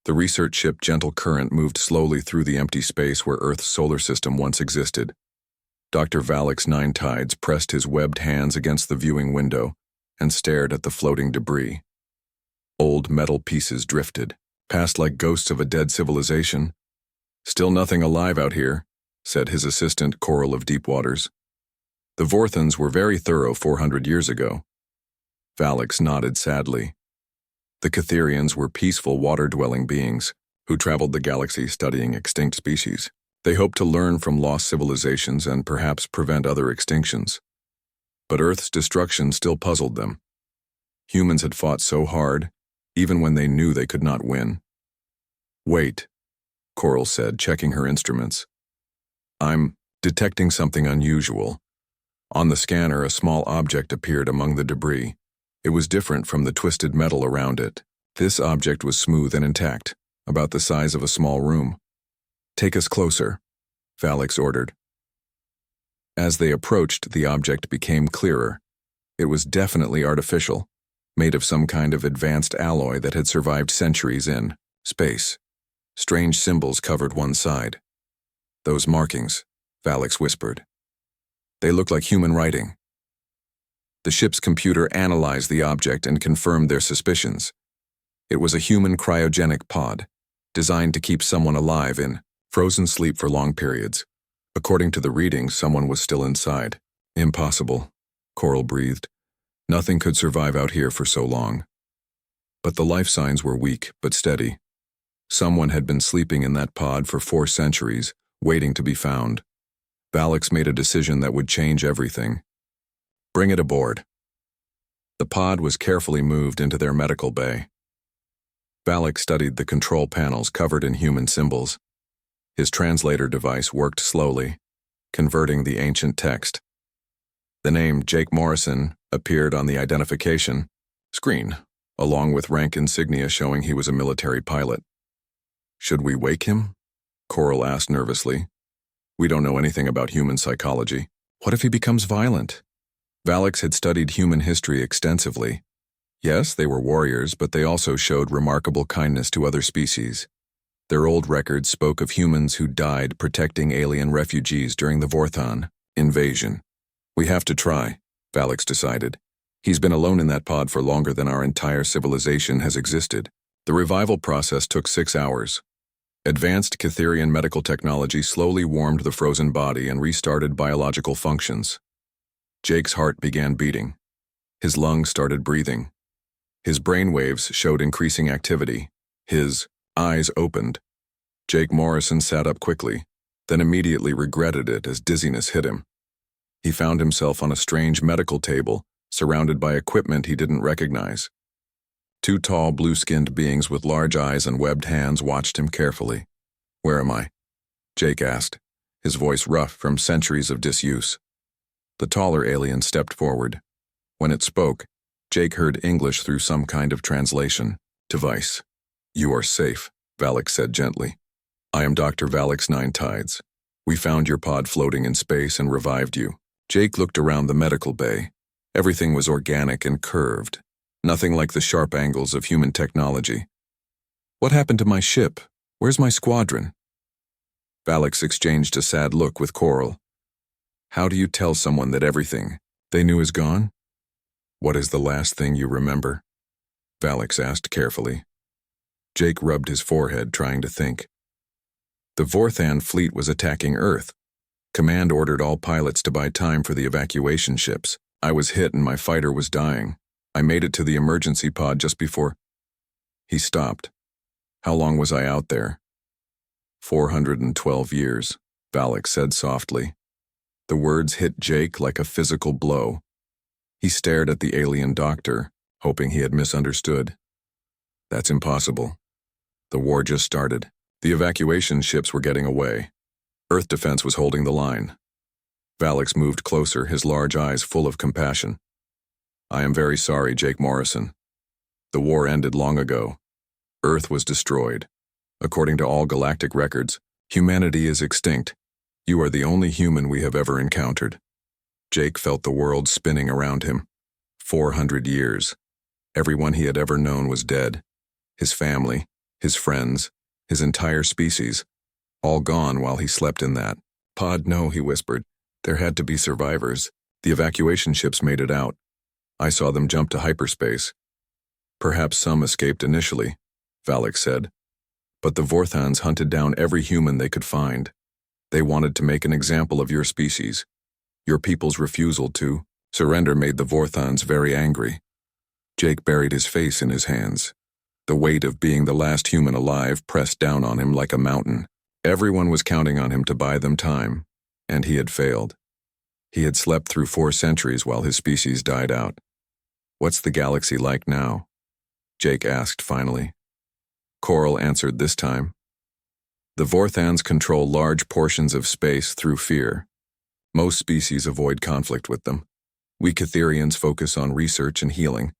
The research ship Gentle Current moved slowly through the empty space where Earth's solar system once existed. Dr. Valix Nine Tides pressed his webbed hands against the viewing window and stared at the floating debris. Old metal pieces drifted, passed like ghosts of a dead civilization. "Still nothing alive out here," said his assistant, Coral of Deep Waters. "The Vorthons were very thorough 400 years ago." Valix nodded sadly. The Catherians were peaceful water-dwelling beings who traveled the galaxy studying extinct species. They hoped to learn from lost civilizations and perhaps prevent other extinctions. But Earth's destruction still puzzled them. Humans had fought so hard, even when they knew they could not win. "Wait," Coral said, checking her instruments. "I'm detecting something unusual." On the scanner, a small object appeared among the debris. It was different from the twisted metal around it. This object was smooth and intact, about the size of a small room. "Take us closer," Valix ordered. As they approached, the object became clearer. It was definitely artificial, made of some kind of advanced alloy that had survived centuries in space. Strange symbols covered one side. "Those markings," Valix whispered. "They look like human writing." The ship's computer analyzed the object and confirmed their suspicions. It was a human cryogenic pod, designed to keep someone alive in frozen sleep for long periods. According to the readings, someone was still inside. "Impossible," Coral breathed. "Nothing could survive out here for so long." But the life signs were weak but steady. Someone had been sleeping in that pod for 4 centuries, waiting to be found. Valix made a decision that would change everything. "Bring it aboard." The pod was carefully moved into their medical bay. Valix studied the control panels covered in human symbols. His translator device worked slowly, converting the ancient text. The name Jake Morrison appeared on the identification screen, along with rank insignia showing he was a military pilot. "Should we wake him?" Coral asked nervously. "We don't know anything about human psychology. What if he becomes violent?" Valix had studied human history extensively. Yes, they were warriors, but they also showed remarkable kindness to other species. Their old records spoke of humans who died protecting alien refugees during the Vorthon invasion. "We have to try," Valix decided. "He's been alone in that pod for longer than our entire civilization has existed." The revival process took 6 hours. Advanced Catherian medical technology slowly warmed the frozen body and restarted biological functions. Jake's heart began beating. His lungs started breathing. His brain waves showed increasing activity. His eyes opened. Jake Morrison sat up quickly, then immediately regretted it as dizziness hit him. He found himself on a strange medical table, surrounded by equipment he didn't recognize. 2 tall, blue-skinned beings with large eyes and webbed hands watched him carefully. "Where am I?" Jake asked, his voice rough from centuries of disuse. The taller alien stepped forward. When it spoke, Jake heard English through some kind of translation device. "You are safe," Valix said gently. "I am Dr. Valix Nine Tides. We found your pod floating in space and revived you." Jake looked around the medical bay. Everything was organic and curved, nothing like the sharp angles of human technology. "What happened to my ship? Where's my squadron?" Valix exchanged a sad look with Coral. "How do you tell someone that everything they knew is gone?" "What is the last thing you remember?" Valix asked carefully. Jake rubbed his forehead, trying to think. "The Vorthan fleet was attacking Earth. Command ordered all pilots to buy time for the evacuation ships. I was hit and my fighter was dying. I made it to the emergency pod just before." He stopped. "How long was I out there?" 412 years, Valix said softly. The words hit Jake like a physical blow. He stared at the alien doctor, hoping he had misunderstood. "That's impossible. The war just started. The evacuation ships were getting away. Earth defense was holding the line." Valix moved closer, his large eyes full of compassion. "I am very sorry, Jake Morrison. The war ended long ago. Earth was destroyed. According to all galactic records, humanity is extinct. You are the only human we have ever encountered." Jake felt the world spinning around him. 400 years. Everyone he had ever known was dead. His family, His friends, his entire species, all gone while he slept in that pod. No, he whispered. There had to be survivors. The evacuation ships made it out. I saw them jump to hyperspace. Perhaps some escaped initially, Valak said. But the Vorthans hunted down every human they could find. They wanted to make an example of your species. Your people's refusal to surrender made the Vorthans very angry. Jake buried his face in his hands. The weight of being the last human alive pressed down on him like a mountain. Everyone was counting on him to buy them time, and he had failed. He had slept through 4 centuries while his species died out. What's the galaxy like now? Jake asked finally. Coral answered this time. The Vorthans control large portions of space through fear. Most species avoid conflict with them. We Catherians focus on research and healing.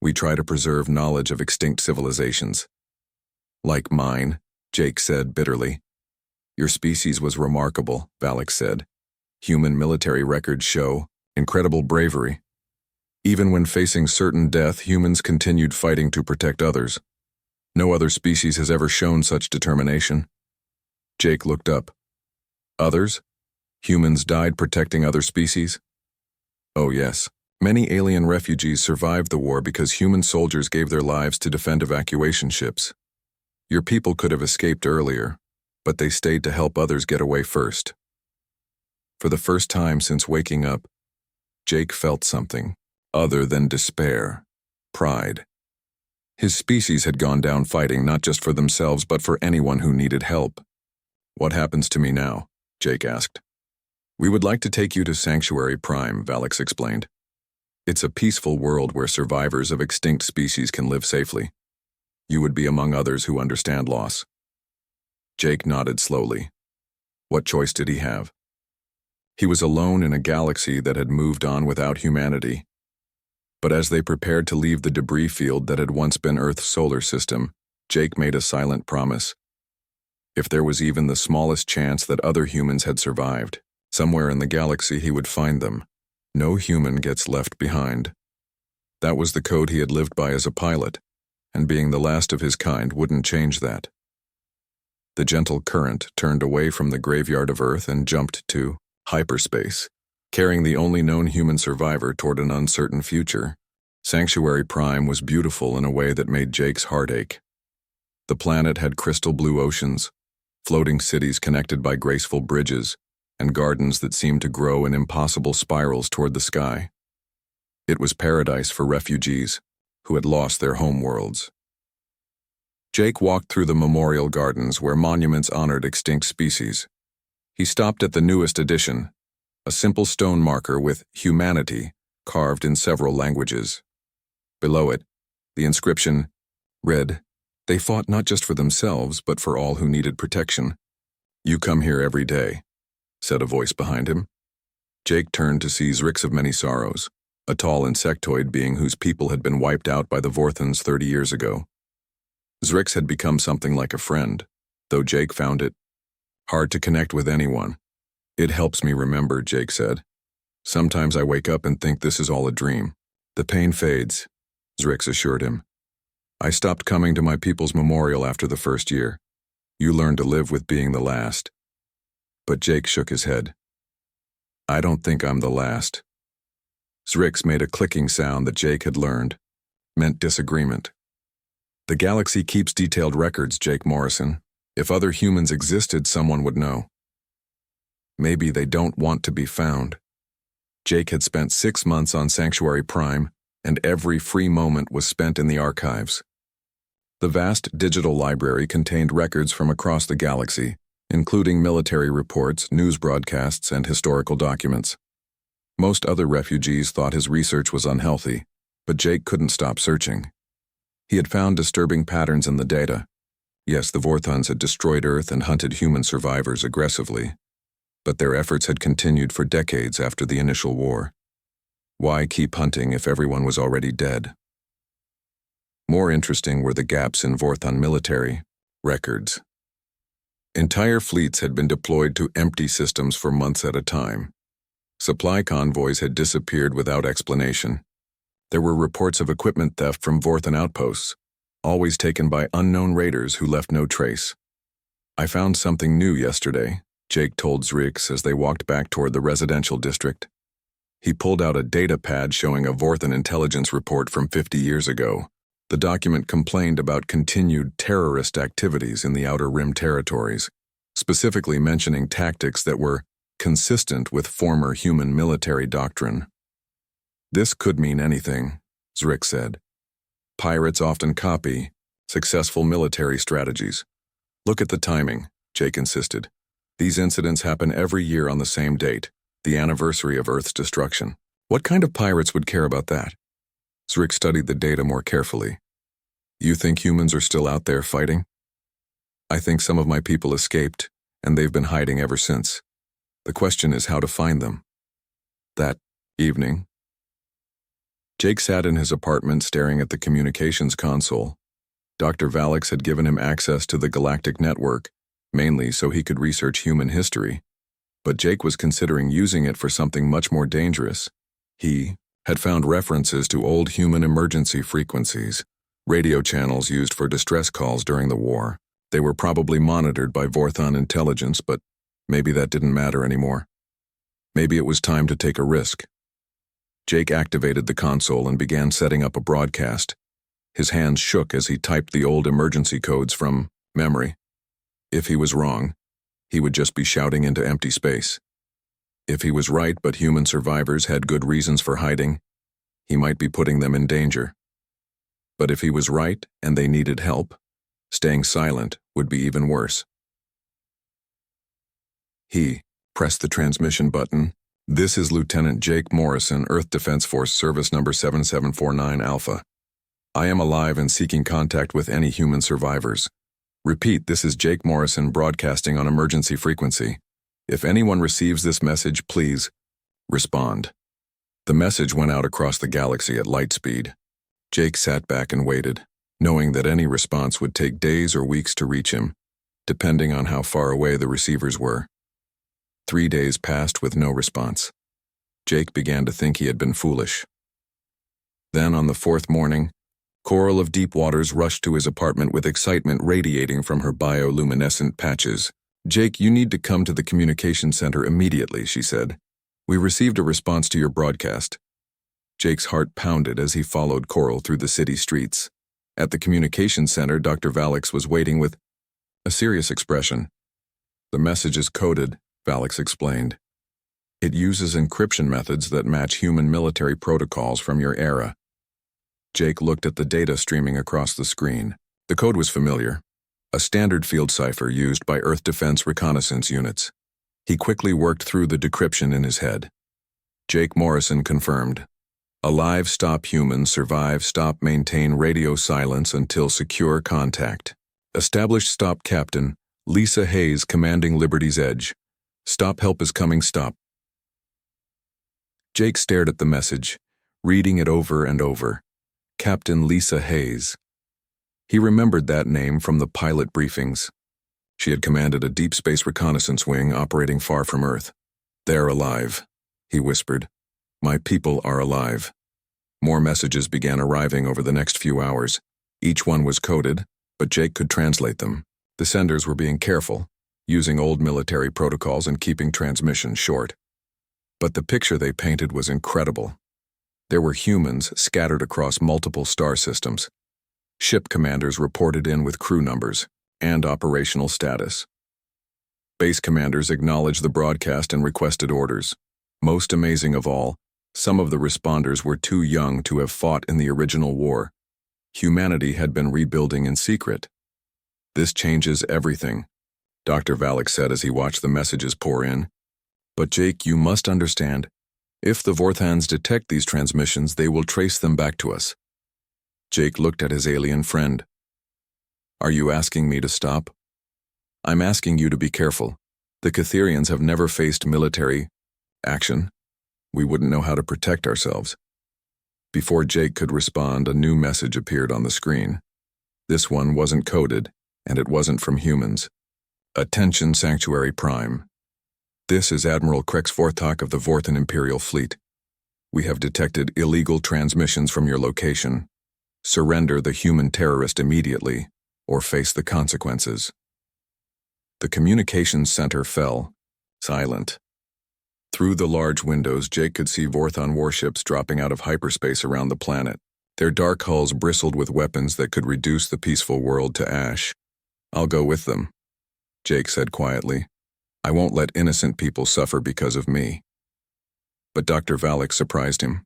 We try to preserve knowledge of extinct civilizations. Like mine, Jake said bitterly. Your species was remarkable, Valak said. Human military records show incredible bravery. Even when facing certain death, humans continued fighting to protect others. No other species has ever shown such determination. Jake looked up. Others? Humans died protecting other species? Oh yes. Many alien refugees survived the war because human soldiers gave their lives to defend evacuation ships. Your people could have escaped earlier, but they stayed to help others get away first. For the first time since waking up, Jake felt something other than despair, pride. His species had gone down fighting not just for themselves but for anyone who needed help. What happens to me now? Jake asked. We would like to take you to SciFiPrime, Valak explained. It's a peaceful world where survivors of extinct species can live safely. You would be among others who understand loss. Jake nodded slowly. What choice did he have? He was alone in a galaxy that had moved on without humanity. But as they prepared to leave the debris field that had once been Earth's solar system, Jake made a silent promise. If there was even the smallest chance that other humans had survived, somewhere in the galaxy he would find them. No human gets left behind. That was the code he had lived by as a pilot, and being the last of his kind wouldn't change that. The gentle current turned away from the graveyard of Earth and jumped to hyperspace, carrying the only known human survivor toward an uncertain future. SciFiPrime was beautiful in a way that made Jake's heart ache. The planet had crystal blue oceans, floating cities connected by graceful bridges, and gardens that seemed to grow in impossible spirals toward the sky. It was paradise for refugees who had lost their homeworlds. Jake walked through the memorial gardens where monuments honored extinct species. He stopped at the newest addition, a simple stone marker with humanity carved in several languages. Below it, the inscription read, "They fought not just for themselves, but for all who needed protection. You come here every day," said a voice behind him. Jake turned to see Zrix of Many Sorrows, a tall insectoid being whose people had been wiped out by the Vorthans 30 years ago. Zrix had become something like a friend, though Jake found it hard to connect with anyone. It helps me remember, Jake said. Sometimes I wake up and think this is all a dream. The pain fades, Zrix assured him. I stopped coming to my people's memorial after the first year. You learn to live with being the last. But Jake shook his head. I don't think I'm the last. Zrix made a clicking sound that Jake had learned, meant disagreement. The galaxy keeps detailed records, Jake Morrison. If other humans existed, someone would know. Maybe they don't want to be found. Jake had spent 6 months on SciFiPrime, and every free moment was spent in the archives. The vast digital library contained records from across the galaxy, including military reports, news broadcasts, and historical documents. Most other refugees thought his research was unhealthy, but Jake couldn't stop searching. He had found disturbing patterns in the data. Yes, the Vorthans had destroyed Earth and hunted human survivors aggressively, but their efforts had continued for decades after the initial war. Why keep hunting if everyone was already dead? More interesting were the gaps in Vorthon military records. Entire fleets had been deployed to empty systems for months at a time. Supply convoys had disappeared without explanation. There were reports of equipment theft from Vorthon outposts, always taken by unknown raiders who left no trace. I found something new yesterday, Jake told Zrix as they walked back toward the residential district. He pulled out a data pad showing a Vorthan intelligence report from 50 years ago. The document complained about continued terrorist activities in the Outer Rim territories, specifically mentioning tactics that were consistent with former human military doctrine. This could mean anything, Zrix said. Pirates often copy successful military strategies. Look at the timing, Jake insisted. These incidents happen every year on the same date, the anniversary of Earth's destruction. What kind of pirates would care about that? Zrix studied the data more carefully. You think humans are still out there fighting? I think some of my people escaped, and they've been hiding ever since. The question is how to find them. That evening, Jake sat in his apartment staring at the communications console. Dr. Valix had given him access to the Galactic Network, mainly so he could research human history. But Jake was considering using it for something much more dangerous. He had found references to old human emergency frequencies, radio channels used for distress calls during the war. They were probably monitored by Vorthan intelligence, but maybe that didn't matter anymore. Maybe it was time to take a risk. Jake activated the console and began setting up a broadcast. His hands shook as he typed the old emergency codes from memory. If he was wrong, he would just be shouting into empty space. If he was right but human survivors had good reasons for hiding, he might be putting them in danger. But if he was right and they needed help, staying silent would be even worse. He pressed the transmission button. This is Lieutenant Jake Morrison, Earth Defense Force Service Number 7749 Alpha. I am alive and seeking contact with any human survivors. Repeat, this is Jake Morrison broadcasting on emergency frequency. If anyone receives this message, please respond. The message went out across the galaxy at light speed. Jake sat back and waited, knowing that any response would take days or weeks to reach him, depending on how far away the receivers were. 3 days passed with no response. Jake began to think he had been foolish. Then, on the 4th morning, Coral of Deep Waters rushed to his apartment with excitement radiating from her bioluminescent patches. Jake, you need to come to the communication center immediately, she said. We received a response to your broadcast. Jake's heart pounded as he followed Coral through the city streets. At the communication center, Dr. Valix was waiting with a serious expression. The message is coded, Valix explained. It uses encryption methods that match human military protocols from your era. Jake looked at the data streaming across the screen. The code was familiar, a standard field cipher used by Earth Defense reconnaissance units. He quickly worked through the decryption in his head. Jake Morrison confirmed. Alive, stop humans, survive, stop, maintain radio silence until secure contact. Established, stop, Captain Lisa Hayes, commanding Liberty's Edge. Stop, help is coming, stop. Jake stared at the message, reading it over and over. Captain Lisa Hayes. He remembered that name from the pilot briefings. She had commanded a deep space reconnaissance wing operating far from Earth. They're alive, he whispered. My people are alive. More messages began arriving over the next few hours. Each one was coded, but Jake could translate them. The senders were being careful, using old military protocols and keeping transmissions short. But the picture they painted was incredible. There were humans scattered across multiple star systems. Ship commanders reported in with crew numbers and operational status. Base commanders acknowledged the broadcast and requested orders. Most amazing of all, some of the responders were too young to have fought in the original war. Humanity had been rebuilding in secret. This changes everything, Dr. Valix said as he watched the messages pour in. But Jake, you must understand, if the Vorthans detect these transmissions, they will trace them back to us. Jake looked at his alien friend. Are you asking me to stop? I'm asking you to be careful. The Catherians have never faced military action. We wouldn't know how to protect ourselves. Before Jake could respond, a new message appeared on the screen. This one wasn't coded, and it wasn't from humans. Attention, Sanctuary Prime. This is Admiral Krex Vortok of the Vorthan Imperial Fleet. We have detected illegal transmissions from your location. Surrender the human terrorist immediately, or face the consequences. The communications center fell, silent. Through the large windows, Jake could see Vorthon warships dropping out of hyperspace around the planet. Their dark hulls bristled with weapons that could reduce the peaceful world to ash. "I'll go with them," Jake said quietly. "I won't let innocent people suffer because of me." But Dr. Valek surprised him.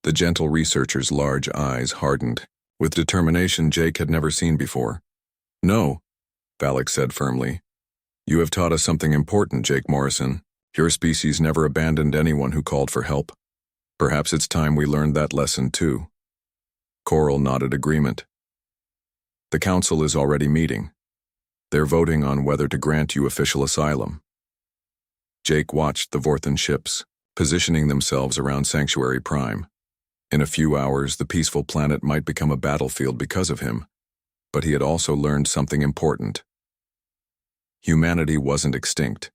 The gentle researcher's large eyes hardened, with determination Jake had never seen before. "No," Valek said firmly. "You have taught us something important, Jake Morrison. Your species never abandoned anyone who called for help. Perhaps it's time we learned that lesson too." Coral nodded agreement. "The council is already meeting. They're voting on whether to grant you official asylum." Jake watched the Vorthon ships, positioning themselves around SciFiPrime. In a few hours, the peaceful planet might become a battlefield because of him, but he had also learned something important. Humanity wasn't extinct.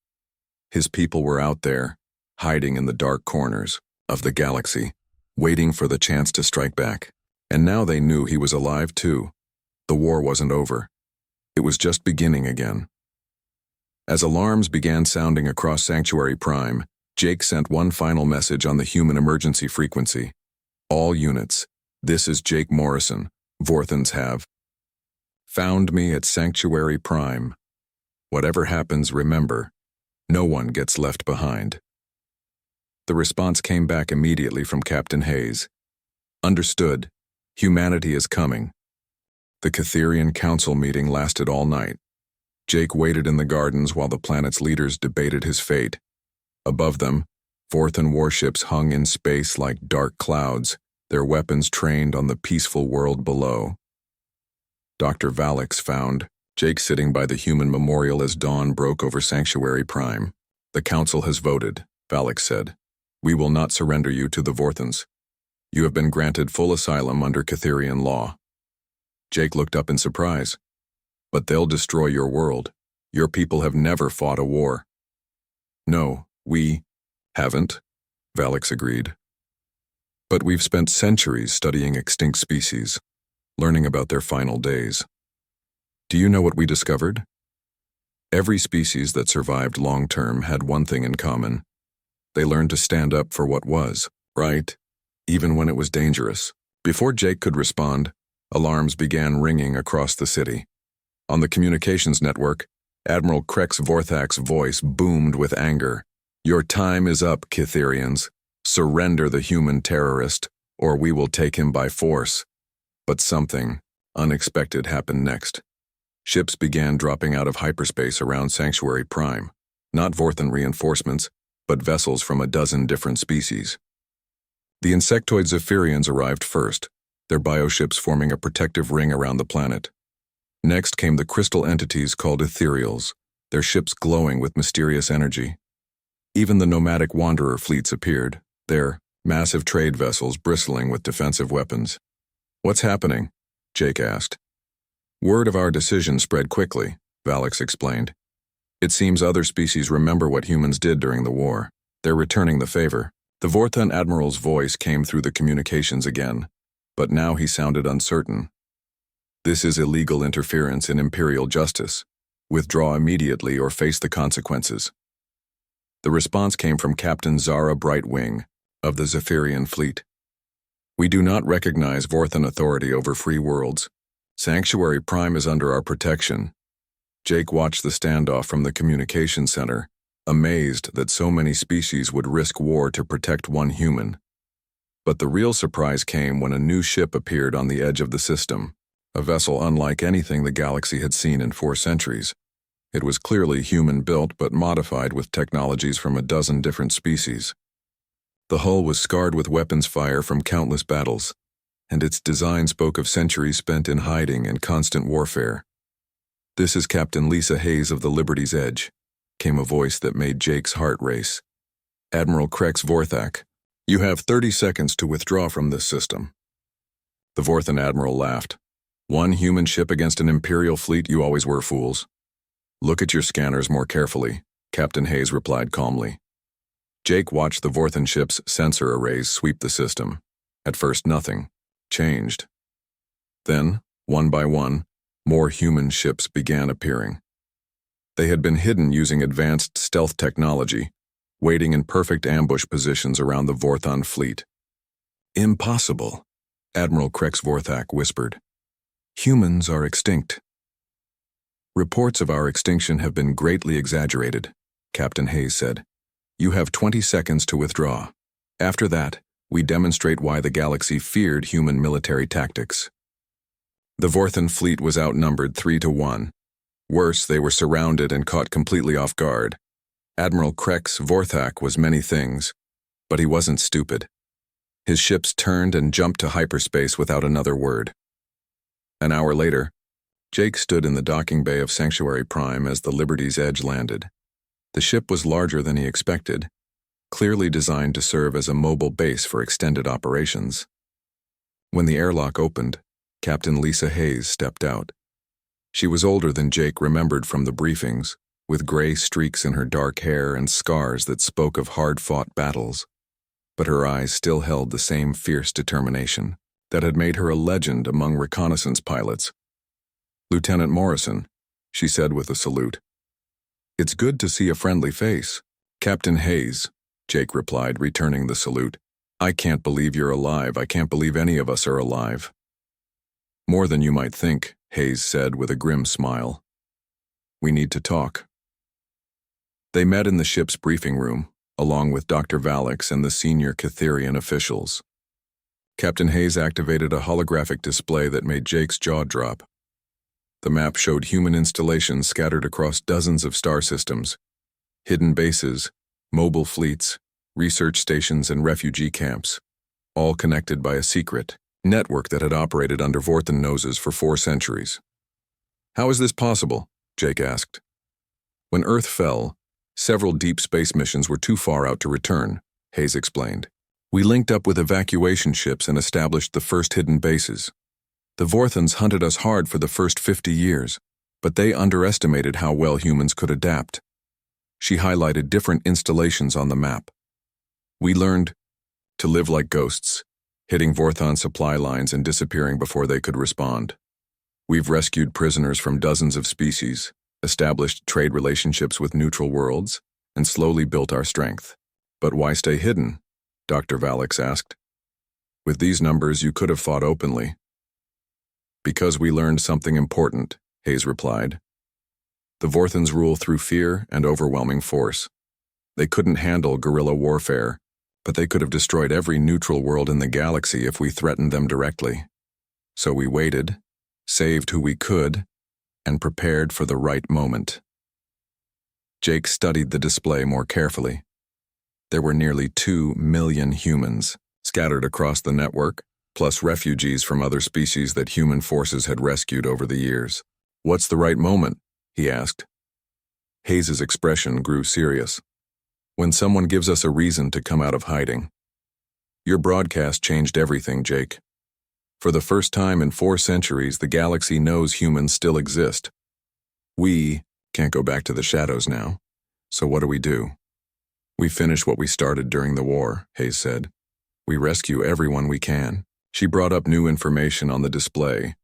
His people were out there, hiding in the dark corners of the galaxy, waiting for the chance to strike back. And now they knew he was alive too. The war wasn't over. It was just beginning again. As alarms began sounding across SciFiPrime, Jake sent one final message on the human emergency frequency. "All units, this is Jake Morrison. Vorthons have found me at SciFiPrime. Whatever happens, remember, no one gets left behind." The response came back immediately from Captain Hayes. "Understood. Humanity is coming." The Catherian Council meeting lasted all night. Jake waited in the gardens while the planet's leaders debated his fate. Above them, Vorthon warships hung in space like dark clouds, their weapons trained on the peaceful world below. Dr. Valek found Jake sitting by the human memorial as dawn broke over SciFiPrime. "The council has voted," Valek said. "We will not surrender you to the Vorthons. You have been granted full asylum under Catherian law." Jake looked up in surprise. "But they'll destroy your world. Your people have never fought a war." "No, we haven't," Valek agreed. "But we've spent centuries studying extinct species, learning about their final days. Do you know what we discovered? Every species that survived long-term had one thing in common. They learned to stand up for what was right, even when it was dangerous." Before Jake could respond, alarms began ringing across the city. On the communications network, Admiral Krex Vorthak's voice boomed with anger. "Your time is up, Catherians. Surrender the human terrorist, or we will take him by force." But something unexpected happened next. Ships began dropping out of hyperspace around SciFiPrime. Not Vorthon reinforcements, but vessels from a dozen different species. The insectoid Zephyrians arrived first, their bioships forming a protective ring around the planet. Next came the crystal entities called ethereals, their ships glowing with mysterious energy. Even the nomadic wanderer fleets appeared, their massive trade vessels bristling with defensive weapons. "What's happening?" Jake asked. "Word of our decision spread quickly," Valek explained. "It seems other species remember what humans did during the war. They're returning the favor." The Vorthon admiral's voice came through the communications again, but now he sounded uncertain. "This is illegal interference in imperial justice. Withdraw immediately or face the consequences." The response came from Captain Zara Brightwing of the Zephyrian fleet. "We do not recognize Vorthon authority over free worlds. SciFiPrime is under our protection." Jake watched the standoff from the communication center, amazed that so many species would risk war to protect one human. But the real surprise came when a new ship appeared on the edge of the system, a vessel unlike anything the galaxy had seen in 4 centuries. It was clearly human-built but modified with technologies from a dozen different species. The hull was scarred with weapons fire from countless battles, and its design spoke of centuries spent in hiding and constant warfare. "This is Captain Lisa Hayes of the Liberty's Edge," came a voice that made Jake's heart race. "Admiral Krex Vorthak, you have 30 seconds to withdraw from this system." The Vorthon admiral laughed. "One human ship against an Imperial fleet, you always were fools." "Look at your scanners more carefully," Captain Hayes replied calmly. Jake watched the Vorthon ship's sensor arrays sweep the system. At first nothing changed. Then, one by one, more human ships began appearing. They had been hidden using advanced stealth technology, waiting in perfect ambush positions around the Vorthon fleet. "Impossible," Admiral Krex Vorthak whispered. "Humans are extinct." "Reports of our extinction have been greatly exaggerated," Captain Hayes said. "You have 20 seconds to withdraw. After that, we demonstrate why the galaxy feared human military tactics." The Vorthon fleet was outnumbered 3-1. Worse, they were surrounded and caught completely off guard. Admiral Krex Vorthak was many things, but he wasn't stupid. His ships turned and jumped to hyperspace without another word. An hour later, Jake stood in the docking bay of SciFiPrime as the Liberty's Edge landed. The ship was larger than he expected, clearly designed to serve as a mobile base for extended operations. When the airlock opened, Captain Lisa Hayes stepped out. She was older than Jake remembered from the briefings, with gray streaks in her dark hair and scars that spoke of hard-fought battles. But her eyes still held the same fierce determination that had made her a legend among reconnaissance pilots. "Lieutenant Morrison," she said with a salute. "It's good to see a friendly face." "Captain Hayes," Jake replied, returning the salute. "I can't believe you're alive. I can't believe any of us are alive." "More than you might think," Hayes said with a grim smile. "We need to talk." They met in the ship's briefing room, along with Dr. Valix and the senior Catherian officials. Captain Hayes activated a holographic display that made Jake's jaw drop. The map showed human installations scattered across dozens of star systems, hidden bases, mobile fleets, research stations, and refugee camps, all connected by a secret network that had operated under Vorthon noses for 4 centuries. "How is this possible?" Jake asked. "When Earth fell, several deep space missions were too far out to return," Hayes explained. "We linked up with evacuation ships and established the first hidden bases. The Vorthons hunted us hard for the first 50 years, but they underestimated how well humans could adapt." She highlighted different installations on the map. "We learned to live like ghosts, hitting Vorthon supply lines and disappearing before they could respond. We've rescued prisoners from dozens of species, established trade relationships with neutral worlds, and slowly built our strength." "But why stay hidden?" Dr. Valix asked. "With these numbers, you could have fought openly." "Because we learned something important," Hayes replied. "The Vorthons rule through fear and overwhelming force. They couldn't handle guerrilla warfare, but they could have destroyed every neutral world in the galaxy if we threatened them directly. So we waited, saved who we could, and prepared for the right moment." Jake studied the display more carefully. There were nearly 2 million humans scattered across the network, plus refugees from other species that human forces had rescued over the years. "What's the right moment?" he asked. Hayes's expression grew serious. "When someone gives us a reason to come out of hiding." "Your broadcast changed everything, Jake. For the first time in 4 centuries, the galaxy knows humans still exist. We can't go back to the shadows now. So what do? We finish what we started during the war," Hayes said. "We rescue everyone we can." She brought up new information on the display.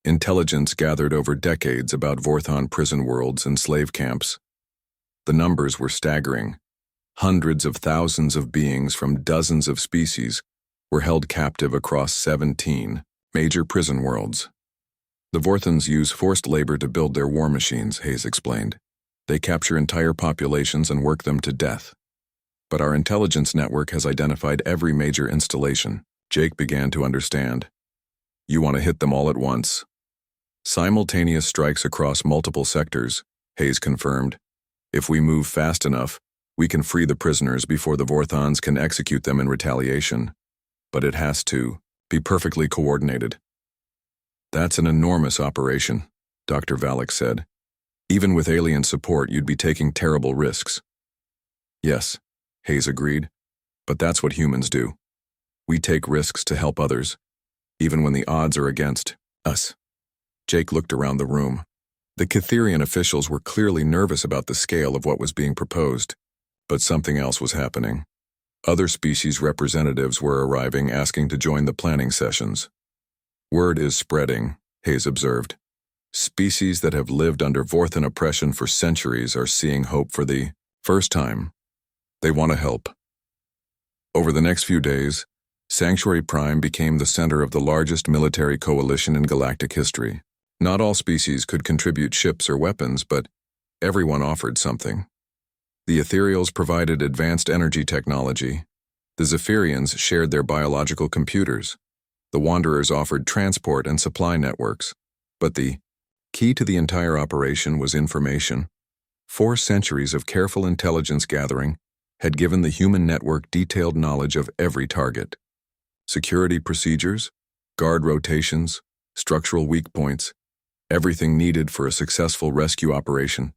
Intelligence gathered over decades about Vorthon prison worlds and slave camps. The numbers were staggering. Hundreds of thousands of beings from dozens of species were held captive across 17 major prison worlds. "The Vorthons use forced labor to build their war machines," Hayes explained. "They capture entire populations and work them to death. But our intelligence network has identified every major installation." Jake began to understand. "You want to hit them all at once?" "Simultaneous strikes across multiple sectors," Hayes confirmed. "If we move fast enough, we can free the prisoners before the Vorthons can execute them in retaliation. But it has to be perfectly coordinated." "That's an enormous operation," Dr. Valix said. "Even with alien support, you'd be taking terrible risks." "Yes," Hayes agreed, "but that's what humans do. We take risks to help others, even when the odds are against us." Jake looked around the room. The Catherian officials were clearly nervous about the scale of what was being proposed, but something else was happening. Other species representatives were arriving asking to join the planning sessions. Word is spreading, Hayes observed. Species that have lived under Vorthan oppression for centuries are seeing hope for the first time. They want to help. Over the next few days, SciFiPrime became the center of the largest military coalition in galactic history. Not all species could contribute ships or weapons, but everyone offered something. The Ethereals provided advanced energy technology. The Zephyrians shared their biological computers. The Wanderers offered transport and supply networks. But the key to the entire operation was information. 4 centuries of careful intelligence gathering had given the human network detailed knowledge of every target. Security procedures, guard rotations, structural weak points, everything needed for a successful rescue operation.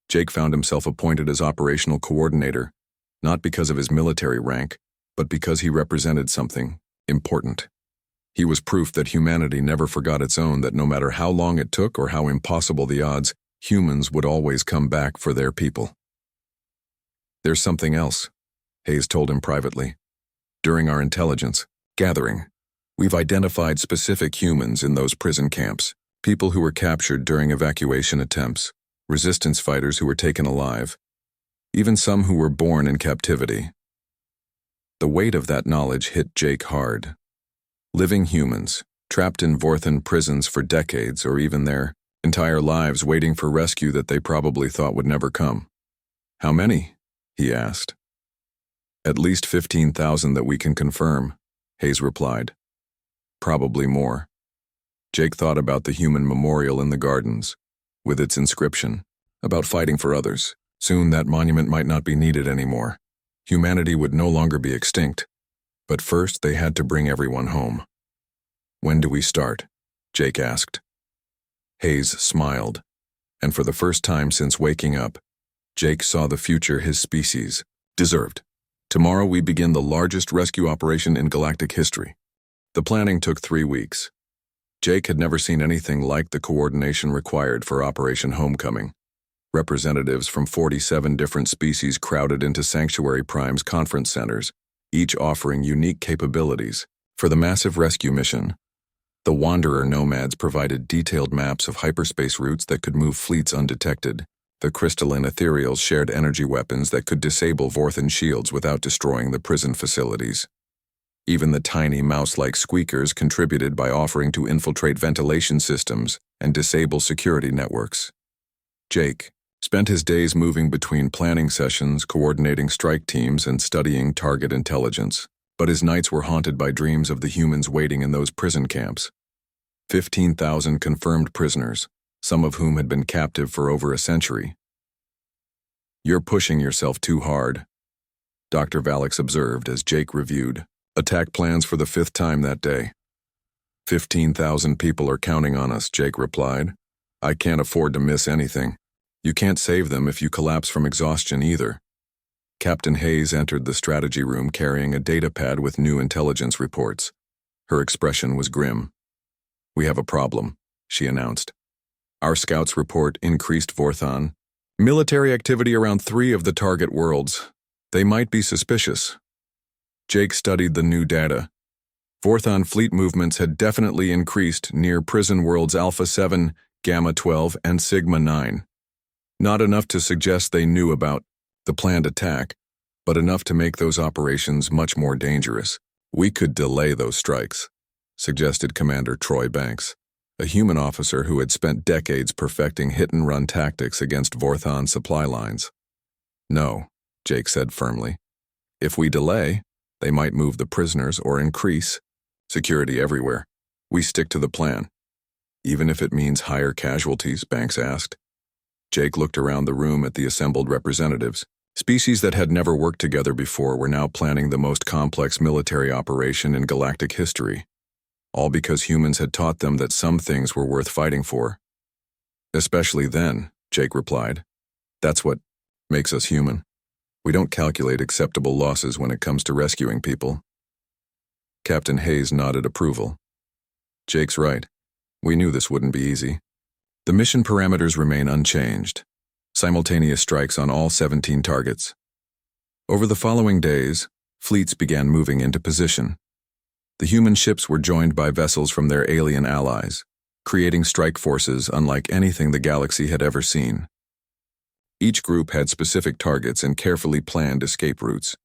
Jake found himself appointed as operational coordinator, not because of his military rank, but because he represented something important. He was proof that humanity never forgot its own, that no matter how long it took or how impossible the odds, humans would always come back for their people. There's something else, Hayes told him privately. During our intelligence gathering, we've identified specific humans in those prison camps, people who were captured during evacuation attempts, resistance fighters who were taken alive, even some who were born in captivity. The weight of that knowledge hit Jake hard. Living humans, trapped in Vorthan prisons for decades or even their entire lives waiting for rescue that they probably thought would never come. How many? He asked. At least 15,000 that we can confirm, Hayes replied. Probably more. Jake thought about the human memorial in the gardens, with its inscription, about fighting for others. Soon that monument might not be needed anymore. Humanity would no longer be extinct. But first they had to bring everyone home. When do we start? Jake asked. Hayes smiled, and for the first time since waking up, Jake saw the future his species deserved. Tomorrow we begin the largest rescue operation in galactic history. The planning took 3 weeks. Jake had never seen anything like the coordination required for Operation Homecoming. Representatives from 47 different species crowded into SciFiPrime's conference centers, each offering unique capabilities. For the massive rescue mission, the Wanderer nomads provided detailed maps of hyperspace routes that could move fleets undetected. The crystalline ethereals shared energy weapons that could disable Vorthan shields without destroying the prison facilities. Even the tiny mouse-like squeakers contributed by offering to infiltrate ventilation systems and disable security networks. Jake spent his days moving between planning sessions, coordinating strike teams, and studying target intelligence, but his nights were haunted by dreams of the humans waiting in those prison camps. 15,000 confirmed prisoners, some of whom had been captive for over a century. You're pushing yourself too hard, Dr. Valix observed as Jake reviewed attack plans for the 5th time that day. 15,000 people are counting on us, Jake replied. I can't afford to miss anything. You can't save them if you collapse from exhaustion either. Captain Hayes entered the strategy room carrying a data pad with new intelligence reports. Her expression was grim. We have a problem, she announced. Our scouts report increased Vorthan military activity around 3 of the target worlds. They might be suspicious. Jake studied the new data. Vorthan fleet movements had definitely increased near prison worlds Alpha 7, Gamma 12, and Sigma 9. Not enough to suggest they knew about the planned attack, but enough to make those operations much more dangerous. We could delay those strikes, suggested Commander Troy Banks, a human officer who had spent decades perfecting hit-and-run tactics against Vorthan supply lines. No, Jake said firmly. If we delay, they might move the prisoners or increase security everywhere. We stick to the plan. Even if it means higher casualties, Banks asked. Jake looked around the room at the assembled representatives. Species that had never worked together before were now planning the most complex military operation in galactic history. All because humans had taught them that some things were worth fighting for. Especially then, Jake replied. That's what makes us human. We don't calculate acceptable losses when it comes to rescuing people. Captain Hayes nodded approval. Jake's right. We knew this wouldn't be easy. The mission parameters remain unchanged. Simultaneous strikes on all 17 targets. Over the following days, fleets began moving into position. The human ships were joined by vessels from their alien allies, creating strike forces unlike anything the galaxy had ever seen. Each group had specific targets and carefully planned escape routes.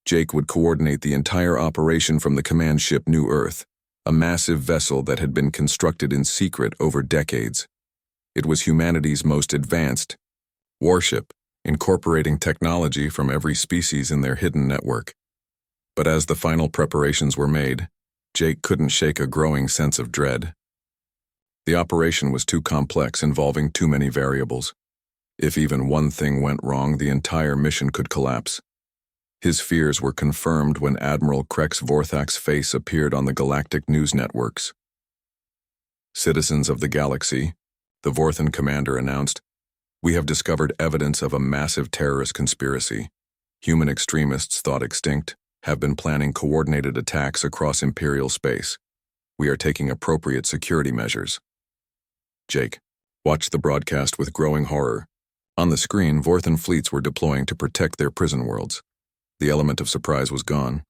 Jake would coordinate the entire operation from the command ship New Earth, a massive vessel that had been constructed in secret over decades. It was humanity's most advanced warship, incorporating technology from every species in their hidden network. But as the final preparations were made, Jake couldn't shake a growing sense of dread. The operation was too complex, involving too many variables. If even one thing went wrong, the entire mission could collapse. His fears were confirmed when Admiral Krex Vorthak's face appeared on the galactic news networks. "Citizens of the galaxy," the Vorthan commander announced, "we have discovered evidence of a massive terrorist conspiracy. Human extremists thought extinct have been planning coordinated attacks across Imperial space. We are taking appropriate security measures." Jake watched the broadcast with growing horror. On the screen, Vorthan fleets were deploying to protect their prison worlds. The element of surprise was gone.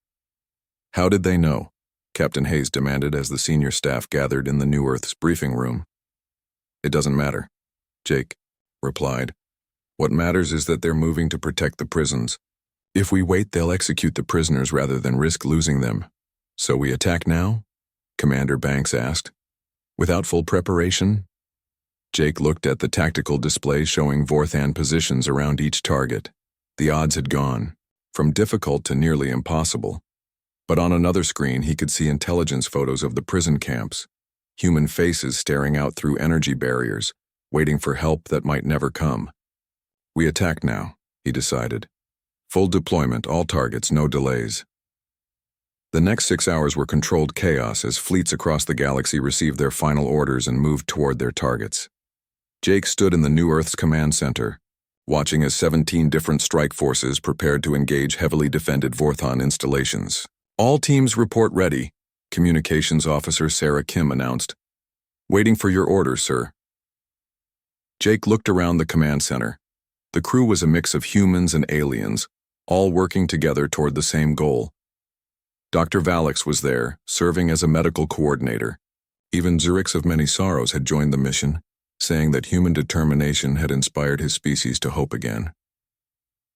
"How did they know?" Captain Hayes demanded as the senior staff gathered in the New Earth's briefing room. "It doesn't matter," Jake replied. "What matters is that they're moving to protect the prisons. If we wait, they'll execute the prisoners rather than risk losing them. So we attack now?" Commander Banks asked. "Without full preparation?" Jake looked at the tactical display showing Vorthan positions around each target. The odds had gone from difficult to nearly impossible. But on another screen, he could see intelligence photos of the prison camps, human faces staring out through energy barriers, waiting for help that might never come. "We attack now," he decided. "Full deployment, all targets, no delays." The next 6 hours were controlled chaos as fleets across the galaxy received their final orders and moved toward their targets. Jake stood in the New Earth's command center, watching as 17 different strike forces prepared to engage heavily defended Vorthan installations. "All teams report ready," Communications Officer Sarah Kim announced. "Waiting for your orders, sir." Jake looked around the command center. The crew was a mix of humans and aliens, all working together toward the same goal. Dr. Valix was there, serving as a medical coordinator. Even Zurix of Many Sorrows had joined the mission, saying that human determination had inspired his species to hope again.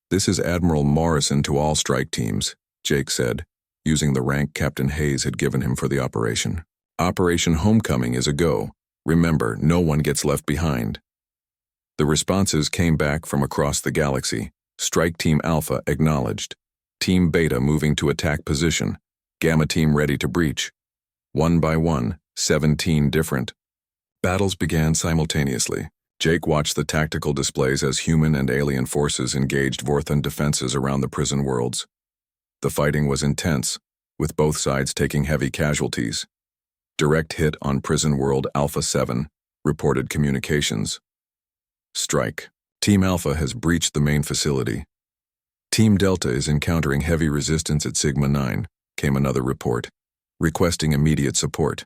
"This is Admiral Morrison to all strike teams," Jake said, using the rank Captain Hayes had given him for the operation. "Operation Homecoming is a go. Remember, no one gets left behind." The responses came back from across the galaxy. Strike Team Alpha acknowledged. Team Beta moving to attack position. Gamma Team ready to breach. One by one, 17 different. Battles began simultaneously. Jake watched the tactical displays as human and alien forces engaged Vorthan defenses around the prison worlds. The fighting was intense, with both sides taking heavy casualties. "Direct hit on prison world Alpha 7, reported Communications. Strike. Team Alpha has breached the main facility. Team Delta is encountering heavy resistance at Sigma 9, came another report, requesting immediate support."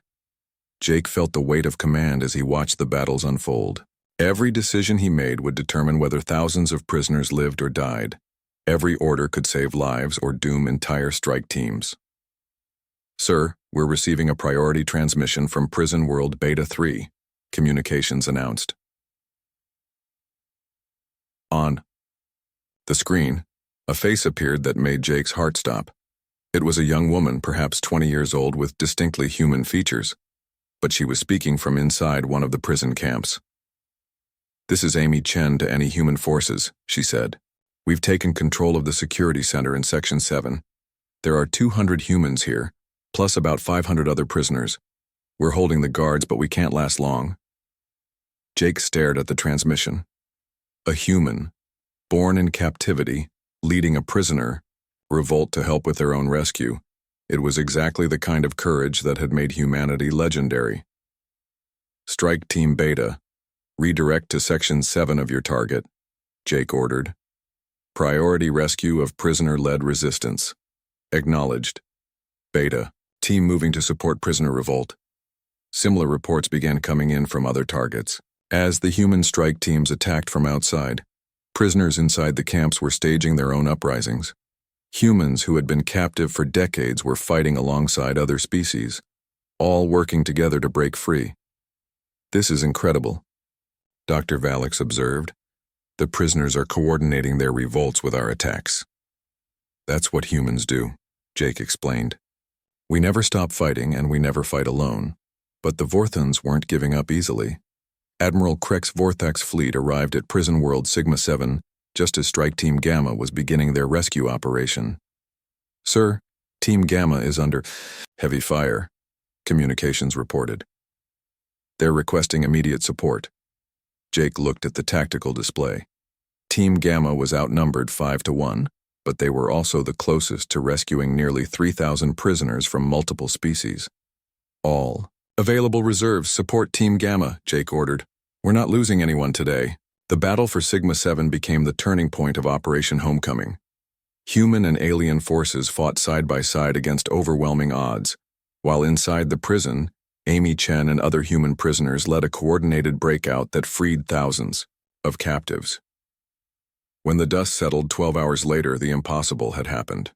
Jake felt the weight of command as he watched the battles unfold. Every decision he made would determine whether thousands of prisoners lived or died. Every order could save lives or doom entire strike teams. "Sir, we're receiving a priority transmission from Prison World Beta 3, Communications announced. On the screen, a face appeared that made Jake's heart stop. It was a young woman, perhaps 20 years old, with distinctly human features, but she was speaking from inside one of the prison camps. "This is Amy Chen to any human forces," she said. "We've taken control of the security center in Section 7. There are 200 humans here, plus about 500 other prisoners. We're holding the guards, but we can't last long." Jake stared at the transmission. A human, born in captivity, leading a prisoner, revolt to help with their own rescue. It was exactly the kind of courage that had made humanity legendary. "Strike Team Beta. Redirect to Section 7 of your target," Jake ordered. "Priority rescue of prisoner-led resistance. Acknowledged. Beta. Team moving to support prisoner revolt." Similar reports began coming in from other targets. As the human strike teams attacked from outside, prisoners inside the camps were staging their own uprisings. Humans who had been captive for decades were fighting alongside other species, all working together to break free. "This is incredible," Dr. Valix observed. "The prisoners are coordinating their revolts with our attacks." "That's what humans do," Jake explained. "We never stop fighting and we never fight alone." But the Vorthons weren't giving up easily. Admiral Krex Vorthak's fleet arrived at prison world Sigma-7 just as Strike Team Gamma was beginning their rescue operation. "Sir, Team Gamma is under heavy fire," communications reported. "They're requesting immediate support." Jake looked at the tactical display. Team Gamma was outnumbered 5-1, but they were also the closest to rescuing nearly 3,000 prisoners from multiple species. "All available reserves support Team Gamma," Jake ordered. "We're not losing anyone today." The battle for Sigma-7 became the turning point of Operation Homecoming. Human and alien forces fought side by side against overwhelming odds, while inside the prison, Amy Chen and other human prisoners led a coordinated breakout that freed thousands of captives. When the dust settled 12 hours later, the impossible had happened.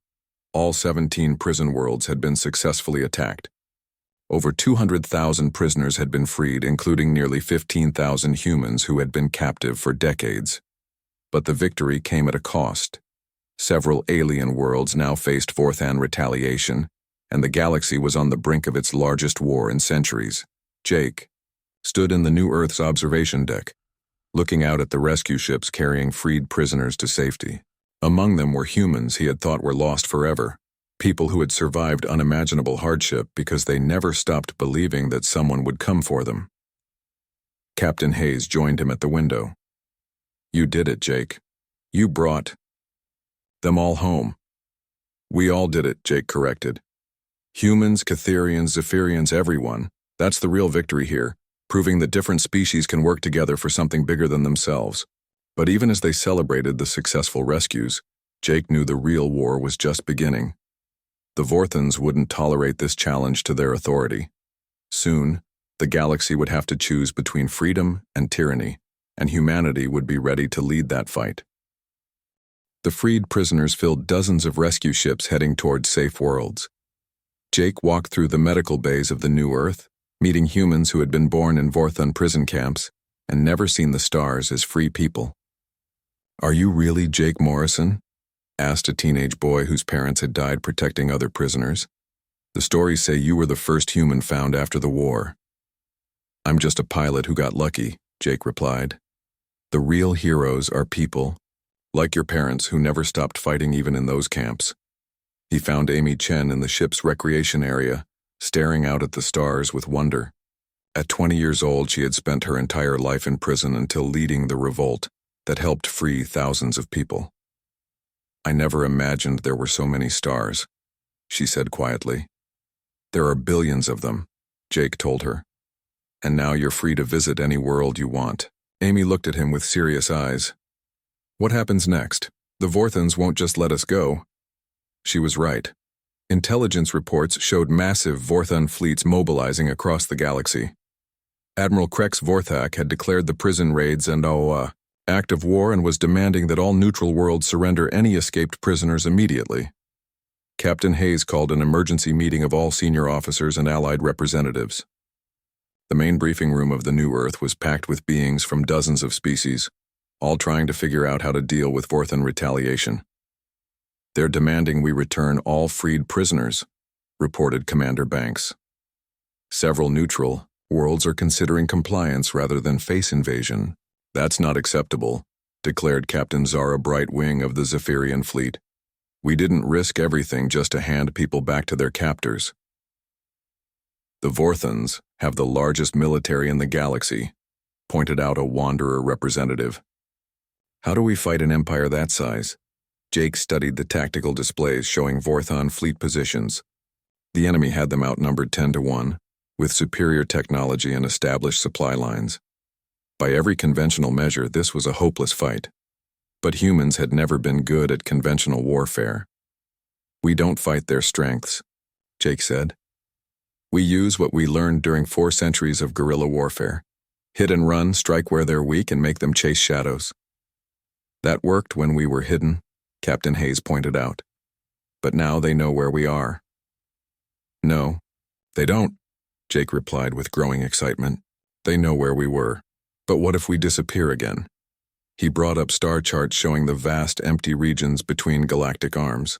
All 17 prison worlds had been successfully attacked. Over 200,000 prisoners had been freed, including nearly 15,000 humans who had been captive for decades. But the victory came at a cost. Several alien worlds now faced Vorthan retaliation, and the galaxy was on the brink of its largest war in centuries. Jake stood in the New Earth's observation deck, looking out at the rescue ships carrying freed prisoners to safety. Among them were humans he had thought were lost forever. People who had survived unimaginable hardship because they never stopped believing that someone would come for them. Captain Hayes joined him at the window. "You did it, Jake. You brought them all home." "We all did it," Jake corrected. "Humans, Catherians, Zephyrians, everyone. That's the real victory here, proving that different species can work together for something bigger than themselves." But even as they celebrated the successful rescues, Jake knew the real war was just beginning. The Vorthons wouldn't tolerate this challenge to their authority. Soon, the galaxy would have to choose between freedom and tyranny, and humanity would be ready to lead that fight. The freed prisoners filled dozens of rescue ships heading toward safe worlds. Jake walked through the medical bays of the New Earth, meeting humans who had been born in Vorthon prison camps and never seen the stars as free people. "Are you really Jake Morrison?" asked a teenage boy whose parents had died protecting other prisoners. "The stories say you were the first human found after the war." "I'm just a pilot who got lucky," Jake replied. "The real heroes are people, like your parents, who never stopped fighting even in those camps." He found Amy Chen in the ship's recreation area, staring out at the stars with wonder. At 20 years old, she had spent her entire life in prison until leading the revolt that helped free thousands of people. "I never imagined there were so many stars," she said quietly. "There are billions of them," Jake told her. "And now you're free to visit any world you want." Amy looked at him with serious eyes. "What happens next? The Vorthons won't just let us go." She was right. Intelligence reports showed massive Vorthon fleets mobilizing across the galaxy. Admiral Krex Vorthak had declared the prison raids an act of war and was demanding that all neutral worlds surrender any escaped prisoners immediately. Captain Hayes called an emergency meeting of all senior officers and allied representatives. The main briefing room of the New Earth was packed with beings from dozens of species, all trying to figure out how to deal with Vorthon retaliation. "They're demanding we return all freed prisoners," reported Commander Banks. "Several neutral worlds are considering compliance rather than face invasion. That's not acceptable," declared Captain Zara Brightwing of the Zephyrian fleet. "We didn't risk everything just to hand people back to their captors." "The Vorthons have the largest military in the galaxy," pointed out a Wanderer representative. "How do we fight an empire that size?" Jake studied the tactical displays showing Vorthon fleet positions. The enemy had them outnumbered 10-1, with superior technology and established supply lines. By every conventional measure, this was a hopeless fight. But humans had never been good at conventional warfare. "We don't fight their strengths," Jake said. "We use what we learned during 4 centuries of guerrilla warfare. Hit and run, strike where they're weak, and make them chase shadows." "That worked when we were hidden," Captain Hayes pointed out. But now they know where we are. No, they don't, Jake replied with growing excitement. They know where we were. But what if we disappear again? He brought up star charts showing the vast empty regions between galactic arms.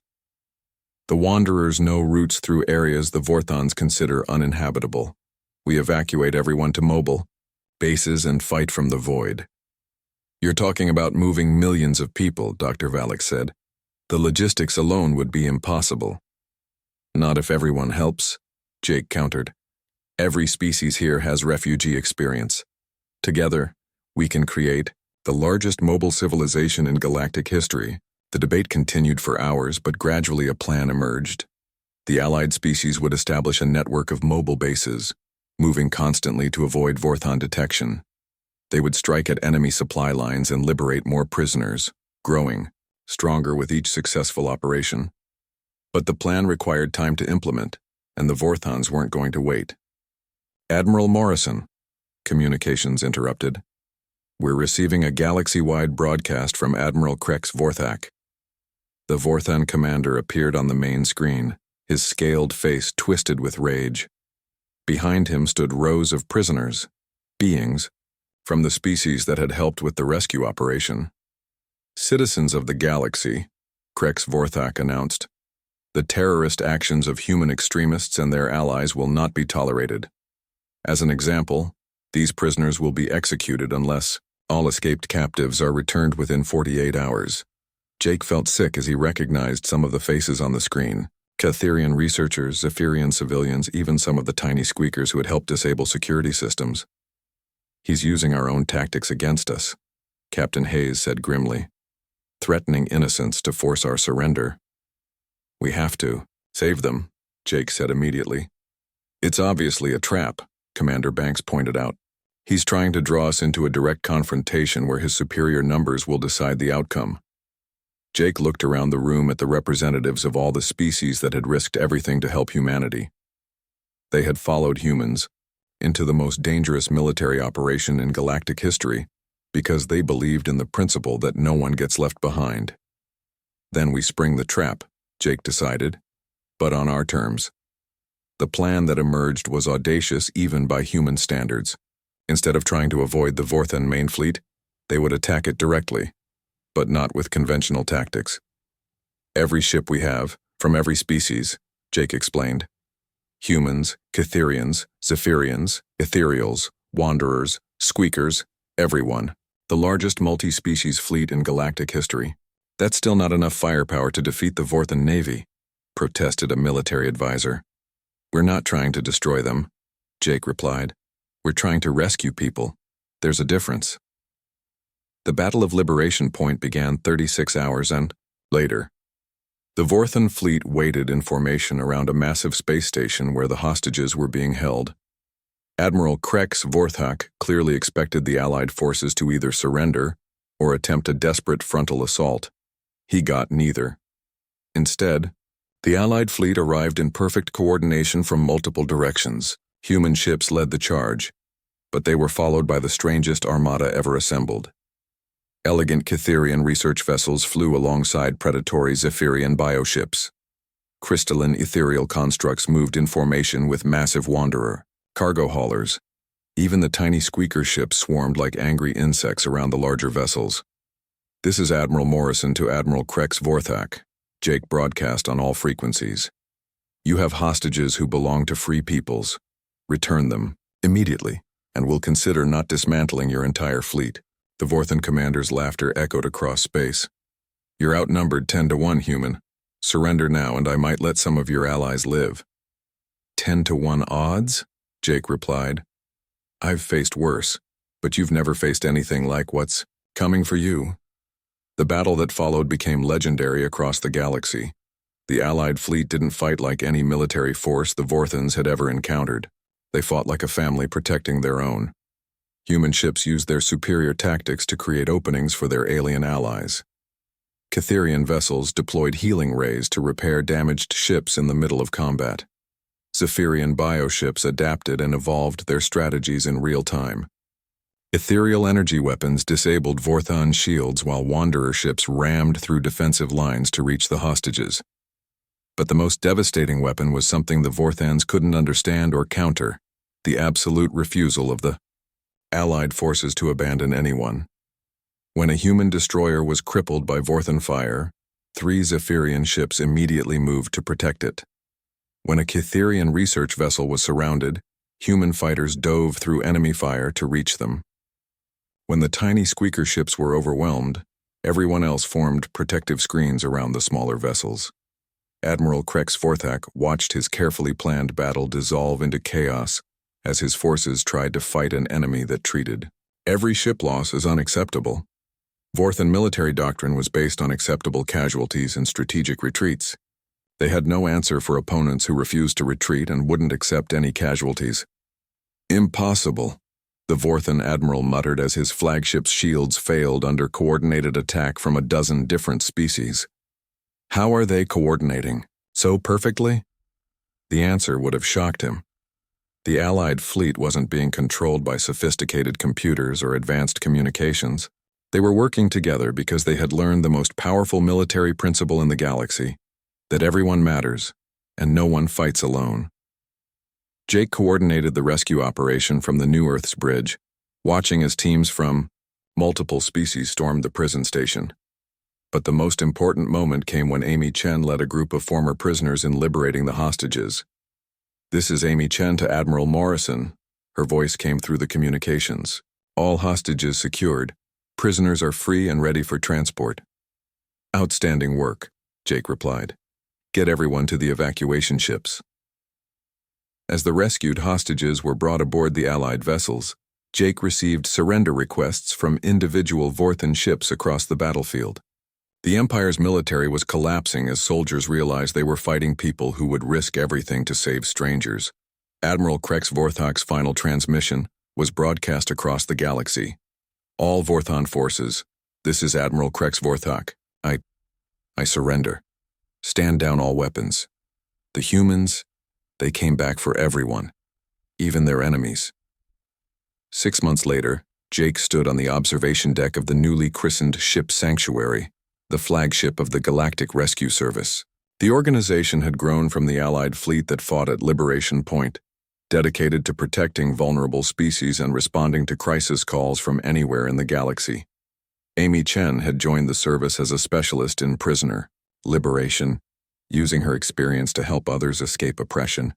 The Wanderers know routes through areas the Vorthons consider uninhabitable. We evacuate everyone to mobile bases and fight from the void. You're talking about moving millions of people, Dr. Valix said. The logistics alone would be impossible. Not if everyone helps, Jake countered. Every species here has refugee experience. Together, we can create the largest mobile civilization in galactic history. The debate continued for hours, but gradually a plan emerged. The allied species would establish a network of mobile bases, moving constantly to avoid Vorthon detection. They would strike at enemy supply lines and liberate more prisoners, growing, stronger with each successful operation. But the plan required time to implement, and the Vorthons weren't going to wait. Admiral Morrison, communications interrupted. We're receiving a galaxy-wide broadcast from Admiral Krex Vorthak. The Vorthon commander appeared on the main screen, his scaled face twisted with rage. Behind him stood rows of prisoners, beings, from the species that had helped with the rescue operation. Citizens of the galaxy, Krex Vorthak announced. The terrorist actions of human extremists and their allies will not be tolerated. As an example, these prisoners will be executed unless all escaped captives are returned within 48 hours. Jake felt sick as he recognized some of the faces on the screen. Catherian researchers, Zephyrian civilians, even some of the tiny squeakers who had helped disable security systems. He's using our own tactics against us, Captain Hayes said grimly, threatening innocents to force our surrender. We have to save them, Jake said immediately. It's obviously a trap, Commander Banks pointed out. He's trying to draw us into a direct confrontation where his superior numbers will decide the outcome. Jake looked around the room at the representatives of all the species that had risked everything to help humanity. They had followed humans into the most dangerous military operation in galactic history because they believed in the principle that no one gets left behind. Then we spring the trap, Jake decided, but on our terms. The plan that emerged was audacious even by human standards. Instead of trying to avoid the Vorthon main fleet, they would attack it directly, but not with conventional tactics. Every ship we have, from every species, Jake explained. Humans, Catherians, Zephyrians, Ethereals, Wanderers, Squeakers, everyone. The largest multi-species fleet in galactic history. That's still not enough firepower to defeat the Vorthon Navy, protested a military advisor. We're not trying to destroy them, Jake replied. We're trying to rescue people. There's a difference. The Battle of Liberation Point began 36 hours and later. The Vorthon fleet waited in formation around a massive space station where the hostages were being held. Admiral Krex Vorthak clearly expected the Allied forces to either surrender or attempt a desperate frontal assault. He got neither. Instead, the Allied fleet arrived in perfect coordination from multiple directions. Human ships led the charge, but they were followed by the strangest armada ever assembled. Elegant Catherian research vessels flew alongside predatory Zephyrian bioships. Crystalline ethereal constructs moved in formation with massive Wanderer, cargo haulers. Even the tiny squeaker ships swarmed like angry insects around the larger vessels. This is Admiral Morrison to Admiral Krex Vorthak, Jake broadcast on all frequencies. You have hostages who belong to free peoples. Return them, immediately, and we'll consider not dismantling your entire fleet. The Vorthon commander's laughter echoed across space. You're outnumbered 10-1, human. Surrender now and I might let some of your allies live. 10-1 odds? Jake replied. I've faced worse, but you've never faced anything like what's coming for you. The battle that followed became legendary across the galaxy. The Allied fleet didn't fight like any military force the Vorthons had ever encountered. They fought like a family protecting their own. Human ships used their superior tactics to create openings for their alien allies. Catherian vessels deployed healing rays to repair damaged ships in the middle of combat. Zephyrian bioships adapted and evolved their strategies in real time. Ethereal energy weapons disabled Vorthon shields while Wanderer ships rammed through defensive lines to reach the hostages. But the most devastating weapon was something the Vorthans couldn't understand or counter: the absolute refusal of the Allied forces to abandon anyone. When a human destroyer was crippled by Vorthan fire, 3 Zephyrian ships immediately moved to protect it. When a Cytherian research vessel was surrounded, human fighters dove through enemy fire to reach them. When the tiny squeaker ships were overwhelmed, everyone else formed protective screens around the smaller vessels. Admiral Krex Vorthak watched his carefully planned battle dissolve into chaos as his forces tried to fight an enemy that treated every ship loss as unacceptable. Vorthan military doctrine was based on acceptable casualties and strategic retreats. They had no answer for opponents who refused to retreat and wouldn't accept any casualties. Impossible, the Vorthan admiral muttered as his flagship's shields failed under coordinated attack from a dozen different species. How are they coordinating so perfectly? The answer would have shocked him. The Allied fleet wasn't being controlled by sophisticated computers or advanced communications. They were working together because they had learned the most powerful military principle in the galaxy: that everyone matters, and no one fights alone. Jake coordinated the rescue operation from the New Earth's bridge, watching as teams from multiple species stormed the prison station. But the most important moment came when Amy Chen led a group of former prisoners in liberating the hostages. "This is Amy Chen to Admiral Morrison," her voice came through the communications. "All hostages secured. Prisoners are free and ready for transport." "Outstanding work," Jake replied. "Get everyone to the evacuation ships." As the rescued hostages were brought aboard the Allied vessels, Jake received surrender requests from individual Vorthan ships across the battlefield. The Empire's military was collapsing as soldiers realized they were fighting people who would risk everything to save strangers. Admiral Krex Vorthak's final transmission was broadcast across the galaxy. "All Vorthan forces, this is Admiral Krex Vorthak. I surrender. Stand down all weapons. The humans, they came back for everyone, even their enemies." 6 months later, Jake stood on the observation deck of the newly christened Ship Sanctuary, the flagship of the Galactic Rescue Service. The organization had grown from the Allied fleet that fought at Liberation Point, dedicated to protecting vulnerable species and responding to crisis calls from anywhere in the galaxy. Amy Chen had joined the service as a specialist in prisoner liberation, using her experience to help others escape oppression.